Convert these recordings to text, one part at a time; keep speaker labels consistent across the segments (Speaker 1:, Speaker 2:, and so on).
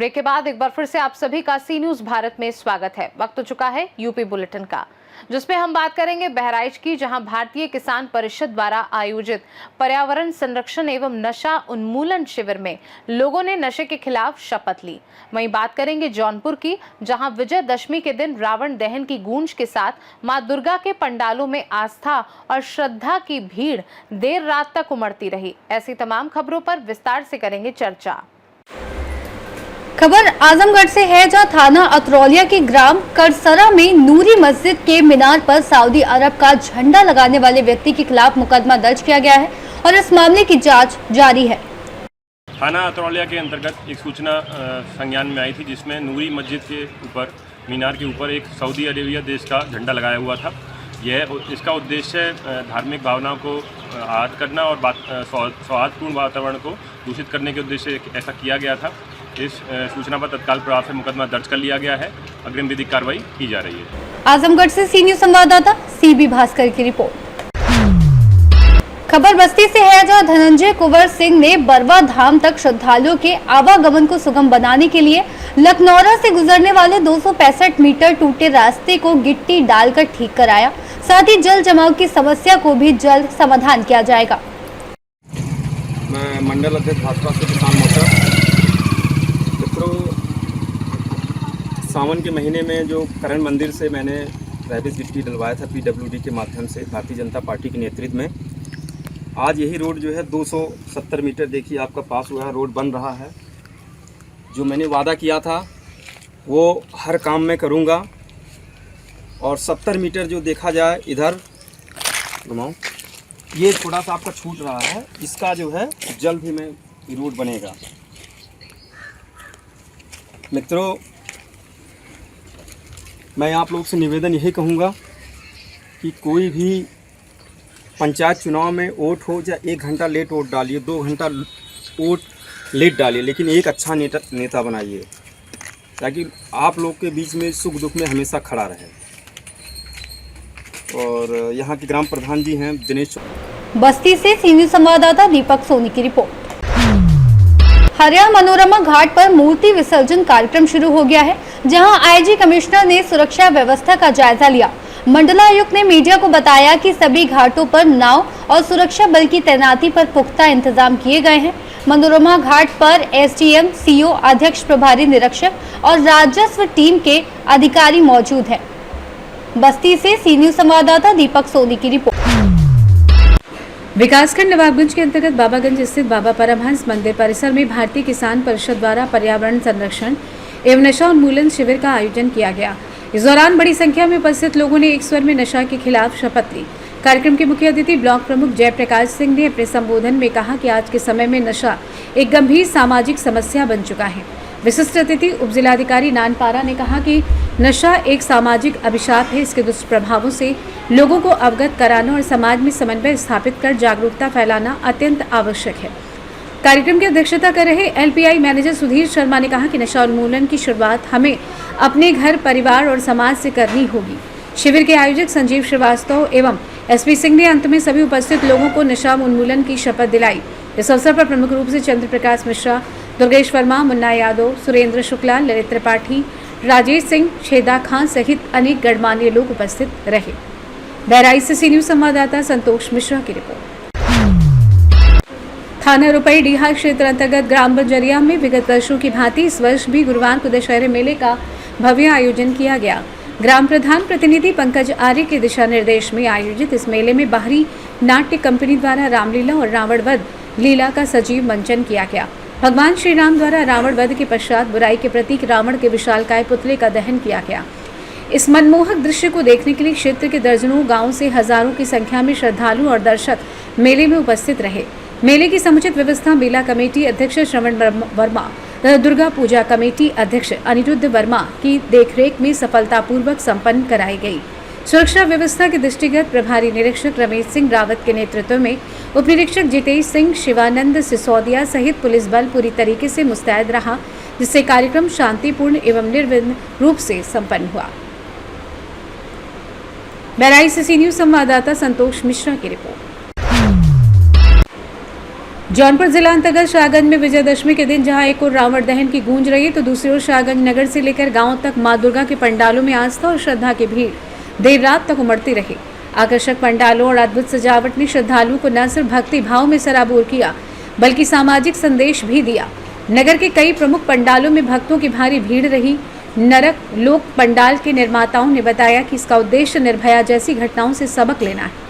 Speaker 1: Break के बाद एक बार फिर से आप सभी का सी न्यूज भारत में स्वागत है। वक्त हो चुका है यूपी बुलेटिन का, जिसमें हम बात करेंगे बहराइच की, जहां भारतीय किसान परिषद द्वारा आयोजित पर्यावरण संरक्षण एवं नशा उन्मूलन शिविर में लोगों ने नशे के खिलाफ शपथ ली। वहीं बात करेंगे जौनपुर की, जहां विजयदशमी के दिन रावण दहन की गूंज के साथ मां दुर्गा के पंडालों में आस्था और श्रद्धा की भीड़ देर रात तक उमड़ती रही। ऐसी तमाम खबरों पर विस्तार से करेंगे चर्चा।
Speaker 2: खबर आजमगढ़ से है, जहां थाना अतरौलिया के ग्राम करसरा में नूरी मस्जिद के मीनार पर सऊदी अरब का झंडा लगाने वाले व्यक्ति के खिलाफ मुकदमा दर्ज किया गया है और इस मामले की जांच जारी है।
Speaker 3: थाना अतरौलिया के अंतर्गत एक सूचना संज्ञान में आई थी, जिसमें नूरी मस्जिद के ऊपर मीनार के ऊपर एक सऊदी अरेबिया देश का झंडा लगाया हुआ था। इसका उद्देश्य धार्मिक भावनाओं को आहत करना और सौहार्दपूर्ण वातावरण को दूषित करने के उद्देश्य से ऐसा किया गया था। इस सूचना पर तत्काल प्रभाव से मुकदमा दर्ज कर लिया गया है। अग्रिम विधिक कार्रवाई की जा रही है।
Speaker 2: आजमगढ़ से सी न्यूज संवाददाता सीबी भास्कर की रिपोर्ट। खबर बस्ती से है, जहां धनंजय कुंवर सिंह ने बरवा धाम तक श्रद्धालुओं के आवागमन को सुगम बनाने के लिए लखनौरा से गुजरने वाले 265 मीटर टूटे रास्ते को गिट्टी डालकर ठीक कराया। साथ ही जल जमाव की समस्या को भी जल्द समाधान किया जाएगा।
Speaker 4: मैं मंडल अध्यक्ष भाजपा से किसान मोर्चा। सावन के महीने में जो करण मंदिर से मैंने रेबिस गिट्टी डलवाया था पीडब्ल्यूडी के माध्यम से भारतीय जनता पार्टी के नेतृत्व में, आज यही रोड जो है 270 मीटर देखिए आपका पास हुआ है, रोड बन रहा है। जो मैंने वादा किया था वो हर काम में करूँगा। और 70 मीटर जो देखा जाए इधर घुमाओ, ये थोड़ा सा आपका छूट रहा है, इसका जो है जल्द ही में रोड बनेगा। मित्रों, मैं आप लोग से निवेदन यही कहूँगा कि कोई भी पंचायत चुनाव में वोट हो, या 1 घंटा लेट वोट डालिए, 2 घंटा वोट लेट डालिए, लेकिन एक अच्छा नेता बनाइए, ताकि आप लोग के बीच में सुख दुख में हमेशा खड़ा रहे। और यहाँ के ग्राम प्रधान जी हैं दिनेश।
Speaker 2: बस्ती से सी न्यूज संवाददाता दीपक सोनी की रिपोर्ट। हरियाणा मनोरमा घाट पर मूर्ति विसर्जन कार्यक्रम शुरू हो गया है, जहां आईजी कमिश्नर ने सुरक्षा व्यवस्था का जायजा लिया। मंडलायुक्त ने मीडिया को बताया कि सभी घाटों पर नाव और सुरक्षा बल की तैनाती पर पुख्ता इंतजाम किए गए हैं। मनोरमा घाट पर एसडीएम, सीओ, अध्यक्ष, प्रभारी निरीक्षक और राजस्व टीम के अधिकारी मौजूद हैं। बस्ती से सी न्यूज संवाददाता दीपक सोनी की रिपोर्ट।
Speaker 5: विकासखंड नवाबगंज के अंतर्गत बाबागंज स्थित बाबा परमहंस मंदिर परिसर में भारतीय किसान परिषद द्वारा पर्यावरण संरक्षण एवं नशा उन्मूलन शिविर का आयोजन किया गया। इस दौरान बड़ी संख्या में उपस्थित लोगों ने एक स्वर में नशा के खिलाफ शपथ ली। कार्यक्रम के मुख्य अतिथि ब्लॉक प्रमुख जयप्रकाश सिंह ने अपने संबोधन में कहा कि आज के समय में नशा एक गंभीर सामाजिक समस्या बन चुका है। विशिष्ट अतिथि उप जिलाधिकारी नानपारा ने कहा कि नशा एक सामाजिक अभिशाप है। इसके दुष्प्रभावों से लोगों को अवगत कराना और समाज में समन्वय स्थापित कर जागरूकता फैलाना अत्यंत आवश्यक है। कार्यक्रम की अध्यक्षता कर रहे एलपीआई मैनेजर सुधीर शर्मा ने कहा कि नशा उन्मूलन की शुरुआत हमें अपने घर, परिवार और समाज से करनी होगी। शिविर के आयोजक संजीव श्रीवास्तव एवं एसपी सिंह ने अंत में सभी उपस्थित लोगों को नशा उन्मूलन की शपथ दिलाई। इस अवसर पर प्रमुख रूप से चंद्र प्रकाश मिश्रा, दुर्गेश वर्मा, मुन्ना यादव, सुरेंद्र शुक्ला, ललित त्रिपाठी, राजेश सिंह, छेदा खान सहित अनेक गणमान्य लोग उपस्थित रहे। बहराइच से सी न्यूज संवाददाता संतोष मिश्रा की रिपोर्ट। थाना रुपई डीहा क्षेत्र अंतर्गत ग्राम बंजरिया में विगत वर्षों की भांति इस वर्ष भी गुरुवार को दशहरे मेले का भव्य आयोजन किया गया। ग्राम प्रधान प्रतिनिधि पंकज आर्य के दिशा निर्देश में आयोजित इस मेले में बाहरी नाट्य कंपनी द्वारा रामलीला और रावण वध लीला का सजीव मंचन किया गया। भगवान श्री राम द्वारा रावण वध के पश्चात बुराई के प्रतीक रावण के विशालकाय पुतले का दहन किया गया। इस मनमोहक दृश्य को देखने के लिए क्षेत्र के दर्जनों गांव से हजारों की संख्या में श्रद्धालु और दर्शक मेले में उपस्थित रहे। मेले की समुचित व्यवस्था मेला कमेटी अध्यक्ष श्रवण वर्मा तथा दुर्गा पूजा कमेटी अध्यक्ष अनिरुद्ध वर्मा की देखरेख में सफलतापूर्वक संपन्न कराई गई। सुरक्षा व्यवस्था के दृष्टिगत प्रभारी निरीक्षक रमेश सिंह रावत के नेतृत्व में उप निरीक्षक जितेश सिंह, शिवानंद सिसोदिया सहित पुलिस बल पूरी तरीके से मुस्तैद रहा, जिससे कार्यक्रम शांतिपूर्ण एवं निर्विघ्न रूप से संपन्न हुआ। बहराइच से सी न्यूज संवाददाता संतोष मिश्रा की रिपोर्ट। जौनपुर जिला अंतर्गत शाहगंज में विजयदशमी के दिन जहां एक ओर रावण दहन की गूंज रही तो दूसरी ओर शाहगंज नगर से लेकर गांव तक मां दुर्गा के पंडालों में आस्था और श्रद्धा की भीड़ देर रात तक उमड़ती रही। आकर्षक पंडालों और अद्भुत सजावट ने श्रद्धालुओं को न सिर्फ भक्ति भाव में सराबोर किया बल्कि सामाजिक संदेश भी दिया। नगर के कई प्रमुख पंडालों में भक्तों की भारी भीड़ रही। नरक लोक पंडाल के निर्माताओं ने बताया कि इसका उद्देश्य निर्भया जैसी घटनाओं से सबक लेना है।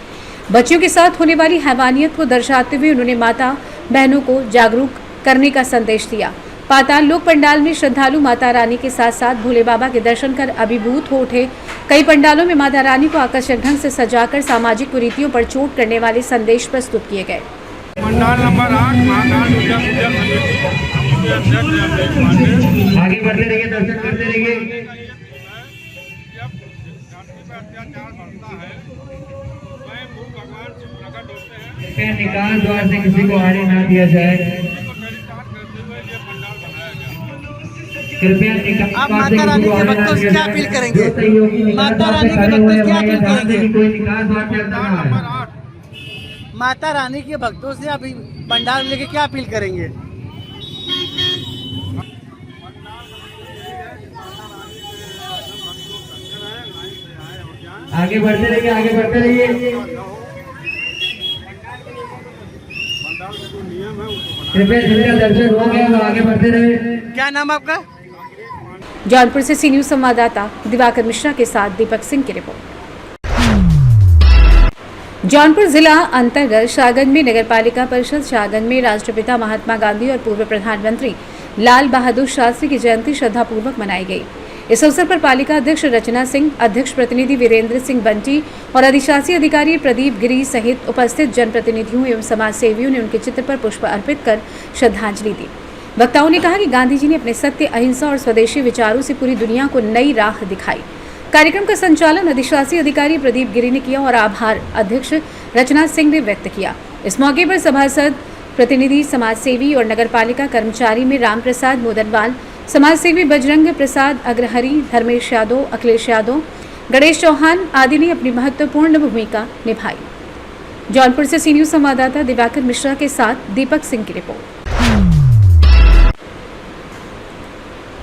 Speaker 5: बच्चियों के साथ होने वाली हैवानियत को दर्शाते हुए उन्होंने माता बहनों को जागरूक करने का संदेश दिया। पाताल लोक पंडाल में श्रद्धालु माता रानी के साथ साथ भोले बाबा के दर्शन कर अभिभूत हो उठे। कई पंडालों में माता रानी को आकर्षक ढंग से सजाकर सामाजिक कुरीतियों पर चोट करने वाले संदेश प्रस्तुत किए गए।
Speaker 6: पंडाल नंबर 8 महाकाल दुर्गा पूजा समिति के अध्यक्ष
Speaker 7: आगे बढ़ते रहिए, दर्शन करते रहिए।
Speaker 6: जब धरती पर अत्याचार बढ़ता है स्वयं भू भगवान शिव प्रकट होते हैं।
Speaker 7: कृपया निकाल द्वार से किसी को आने ना दिया जाए। कृपया
Speaker 8: आप माता रानी के भक्तों से क्या अपील करेंगे? माता रानी के भक्तों से क्या अपील करेंगे?
Speaker 7: कोई निकाल द्वार से अंदर ना आए।
Speaker 8: माता रानी के भक्तों से आप पंडाल लेके क्या अपील करेंगे?
Speaker 7: आगे बढ़ते रहिए, आगे बढ़ते रहिए। कृपया जिनका दर्शन हो गया वो आगे बढ़ते रहे।
Speaker 8: क्या नाम आपका?
Speaker 5: जौनपुर से सी न्यूज संवाददाता दिवाकर मिश्रा के साथ दीपक सिंह की रिपोर्ट। जौनपुर जिला अंतर्गत शाहगंज में नगर पालिका परिषद शाहगंज में राष्ट्रपिता महात्मा गांधी और पूर्व प्रधानमंत्री लाल बहादुर शास्त्री की जयंती श्रद्धापूर्वक मनाई गई। इस अवसर पर पालिका अध्यक्ष रचना सिंह, अध्यक्ष प्रतिनिधि वीरेंद्र सिंह बंटी और अधिशासी अधिकारी प्रदीप गिरी सहित उपस्थित जनप्रतिनिधियों एवं समाज सेवियों ने उनके चित्र पर पुष्प अर्पित कर श्रद्धांजलि दी। वक्ताओं ने कहा कि गांधी जी ने अपने सत्य, अहिंसा और स्वदेशी विचारों से पूरी दुनिया को नई राह दिखाई। कार्यक्रम का संचालन अधिशासी अधिकारी प्रदीप गिरी ने किया और आभार अध्यक्ष रचना सिंह ने व्यक्त किया। इस मौके पर सभासद, प्रतिनिधि, समाज सेवी और नगर पालिका कर्मचारी में राम प्रसाद मोदनवाल, समाज सेवी बजरंग प्रसाद अग्रहरी, धर्मेश यादव, अखिलेश यादव, गणेश चौहान आदि ने अपनी महत्वपूर्ण भूमिका निभाई। जौनपुर से सी न्यूज संवाददाता दिवाकर मिश्रा के साथ दीपक सिंह की रिपोर्ट।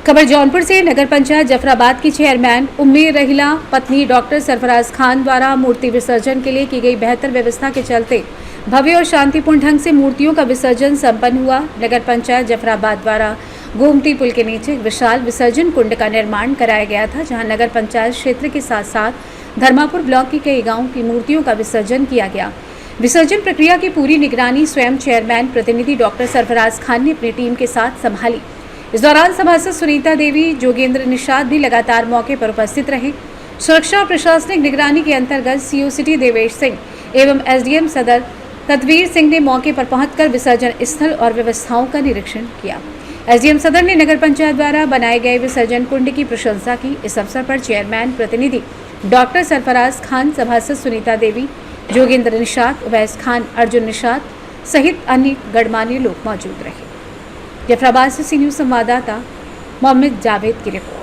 Speaker 5: खबर जौनपुर से। नगर पंचायत जफराबाद की चेयरमैन उम्मी रहीला पत्नी डॉक्टर सरफराज खान द्वारा मूर्ति विसर्जन के लिए की गई बेहतर व्यवस्था के चलते भव्य और शांतिपूर्ण ढंग से मूर्तियों का विसर्जन संपन्न हुआ। नगर पंचायत जफराबाद द्वारा गोमती पुल के नीचे विशाल विसर्जन कुंड का निर्माण कराया गया था, जहां नगर पंचायत क्षेत्र के साथ साथ धर्मापुर ब्लॉक के कई गांवों की मूर्तियों का विसर्जन किया गया। विसर्जन प्रक्रिया की पूरी निगरानी स्वयं चेयरमैन प्रतिनिधि डॉक्टर सरफराज खान ने अपनी टीम के साथ संभाली। इस दौरान सभासद सुनीता देवी, जोगेंद्र निषाद भी लगातार मौके पर उपस्थित रहे। सुरक्षा और प्रशासनिक निगरानी के अंतर्गत सीओ सिटी देवेश सिंह एवं एसडीएम सदर तदवीर सिंह ने मौके पर पहुंचकर विसर्जन स्थल और व्यवस्थाओं का निरीक्षण किया। एसडीएम सदर ने नगर पंचायत द्वारा बनाए गए विसर्जन कुंड की प्रशंसा की। इस अवसर पर चेयरमैन प्रतिनिधि डॉक्टर सरफराज खान, सभासद सुनीता देवी, जोगेंद्र निषाद, उवैस खान, अर्जुन निषाद सहित अन्य गणमान्य लोग मौजूद रहे। जफराबाद से सी न्यूज संवाददाता मोहम्मद जावेद की रिपोर्ट।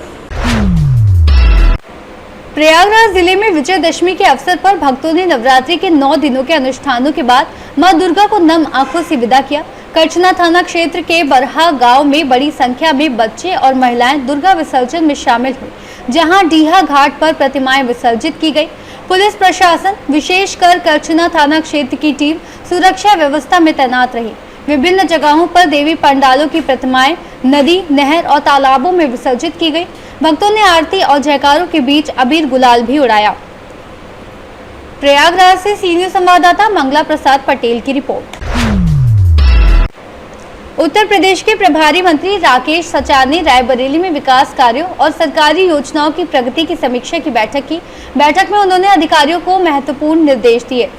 Speaker 2: प्रयागराज जिले में विजयदशमी के अवसर पर भक्तों ने नवरात्रि के 9 दिनों के अनुष्ठानों के बाद मां दुर्गा को नम आंखों से विदा किया। करछना थाना क्षेत्र के बरहा गांव में बड़ी संख्या में बच्चे और महिलाएं दुर्गा विसर्जन में शामिल हुए, जहां डीहा घाट पर प्रतिमाएं विसर्जित की गई। पुलिस प्रशासन, विशेषकर करछना थाना क्षेत्र की टीम सुरक्षा व्यवस्था में तैनात रही। विभिन्न जगहों पर देवी पंडालों की प्रतिमाएं नदी, नहर और तालाबों में विसर्जित की गई। भक्तों ने आरती और जयकारों के बीच अबीर गुलाल भी उड़ाया। प्रयागराज से सी न्यूज संवाददाता मंगला प्रसाद पटेल की रिपोर्ट। उत्तर प्रदेश के प्रभारी मंत्री राकेश सचार ने रायबरेली में विकास कार्यों और सरकारी योजनाओं की प्रगति की समीक्षा की बैठक की। बैठक में उन्होंने अधिकारियों को महत्वपूर्ण निर्देश दिए।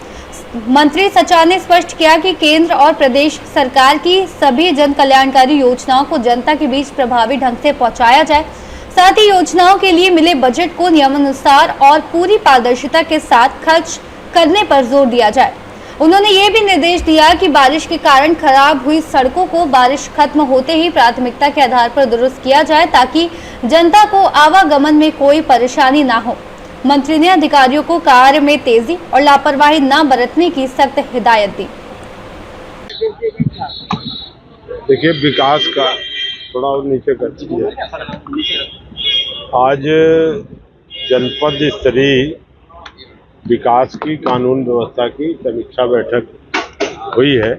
Speaker 2: मंत्री सचार ने स्पष्ट किया कि केंद्र और प्रदेश सरकार की सभी जन कल्याणकारी योजनाओं को जनता के बीच प्रभावी ढंग से पहुंचाया जाए। साथ ही योजनाओं के लिए मिले बजट को नियमानुसार और पूरी पारदर्शिता के साथ खर्च करने पर जोर दिया जाए। उन्होंने ये भी निर्देश दिया कि बारिश के कारण खराब हुई सड़कों को बारिश खत्म होते ही प्राथमिकता के आधार पर दुरुस्त किया जाए, ताकि जनता को आवागमन में कोई परेशानी ना हो। मंत्री ने अधिकारियों को कार्य में तेजी और लापरवाही न बरतने की सख्त हिदायत दी।
Speaker 9: देखिए, विकास का थोड़ा और नीचे कर दीजिए। आज जनपद स्तरीय विकास की कानून व्यवस्था की समीक्षा बैठक हुई है,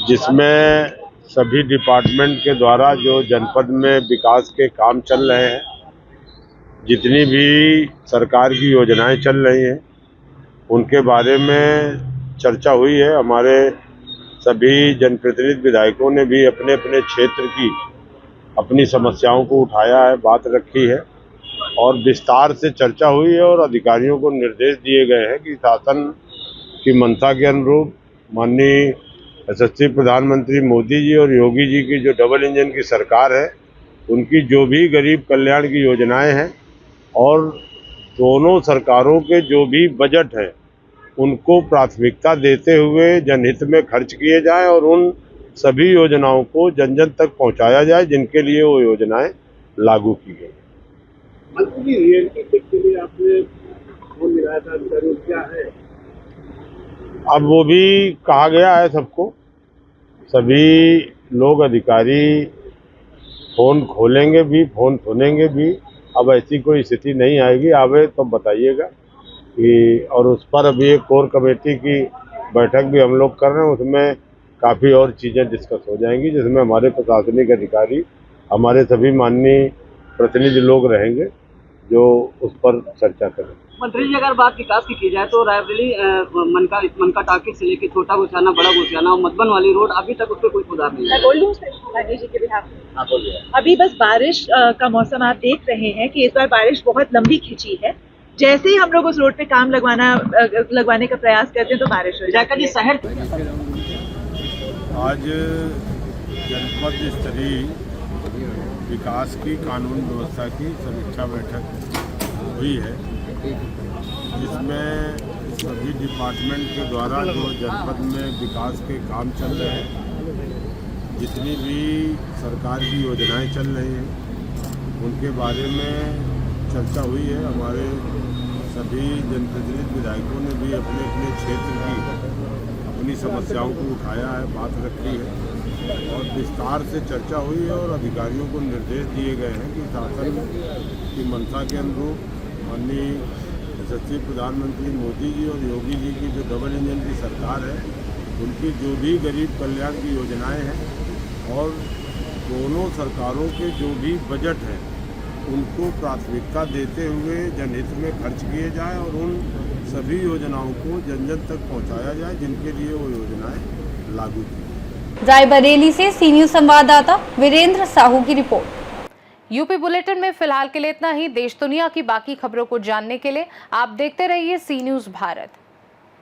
Speaker 9: जिसमें सभी डिपार्टमेंट के द्वारा जो जनपद में विकास के काम चल रहे हैं, जितनी भी सरकार की योजनाएं चल रही हैं, उनके बारे में चर्चा हुई है। हमारे सभी जनप्रतिनिधि विधायकों ने भी अपने अपने क्षेत्र की अपनी समस्याओं को उठाया है, बात रखी है और विस्तार से चर्चा हुई है और अधिकारियों को निर्देश दिए गए हैं कि शासन की मंशा के अनुरूप माननीय यशस्वी प्रधानमंत्री मोदी जी और योगी जी की जो डबल इंजन की सरकार है, उनकी जो भी गरीब कल्याण की योजनाएं हैं और दोनों सरकारों के जो भी बजट हैं, उनको प्राथमिकता देते हुए जनहित में खर्च किए जाएं और उन सभी योजनाओं को जन जन तक पहुंचाया जाए जिनके लिए वो योजनाएं लागू की गई।
Speaker 10: मंत्री रियलिटी चेक के लिए आपने फोन मिलाया था, जरूर क्या है?
Speaker 9: अब वो भी कहा गया है सबको, सभी लोग अधिकारी फोन खोलेंगे भी, फोन सुनेंगे भी। अब ऐसी कोई स्थिति नहीं आएगी, आवे तो बताइएगा कि, और उस पर अभी एक कोर कमेटी की बैठक भी हम लोग कर रहे हैं, उसमें काफ़ी और चीज़ें डिस्कस हो जाएंगी, जिसमें हमारे प्रशासनिक अधिकारी, हमारे सभी माननीय प्रतिनिधि लोग रहेंगे जो उस पर चर्चा करें।
Speaker 8: मंत्री जी, अगर बात विकास की जाए तो रायबरेली मनका टाकी से लेकर छोटा गोसियाना, बड़ा गोसियाना और मधुबन वाली रोड अभी तक उस पर कोई सुधार नहीं है।
Speaker 11: मैं बोल लूं राजेश जी के बिहाफ? अभी बस बारिश का मौसम आप देख रहे हैं कि इस बार बारिश बहुत लंबी खिंची है। जैसे ही हम लोग उस रोड पे काम लगवाने का प्रयास करते हैं तो बारिश हो जाएगी।
Speaker 8: शहर
Speaker 9: आज जनपद स्तरीय विकास की कानून व्यवस्था की समीक्षा बैठक हुई है, जिसमें सभी डिपार्टमेंट के द्वारा जो जनपद में विकास के काम चल रहे हैं, जितनी भी सरकार की योजनाएं चल रही हैं, उनके बारे में चर्चा हुई है। हमारे सभी जनप्रतिनिधि विधायकों ने भी अपने अपने क्षेत्र की अपनी समस्याओं को उठाया है, बात रखी है और विस्तार से चर्चा हुई है और अधिकारियों को निर्देश दिए गए हैं कि शासन की मंशा के अनुरूप माननीय यशस्वी प्रधानमंत्री मोदी जी और योगी जी की जो डबल इंजन की सरकार है, उनकी जो भी गरीब कल्याण की योजनाएं हैं और दोनों सरकारों के जो भी बजट हैं, उनको प्राथमिकता देते हुए जनहित में खर्च किए जाए और उन सभी योजनाओं को जन जन तक पहुंचाया जाए जिनके लिए वो योजनाएं लागू की।
Speaker 2: रायबरेली से सी न्यूज संवाददाता वीरेंद्र साहू की रिपोर्ट।
Speaker 1: यूपी बुलेटिन में फिलहाल के लिए इतना ही। देश दुनिया की बाकी खबरों को जानने के लिए आप देखते रहिए सी न्यूज भारत।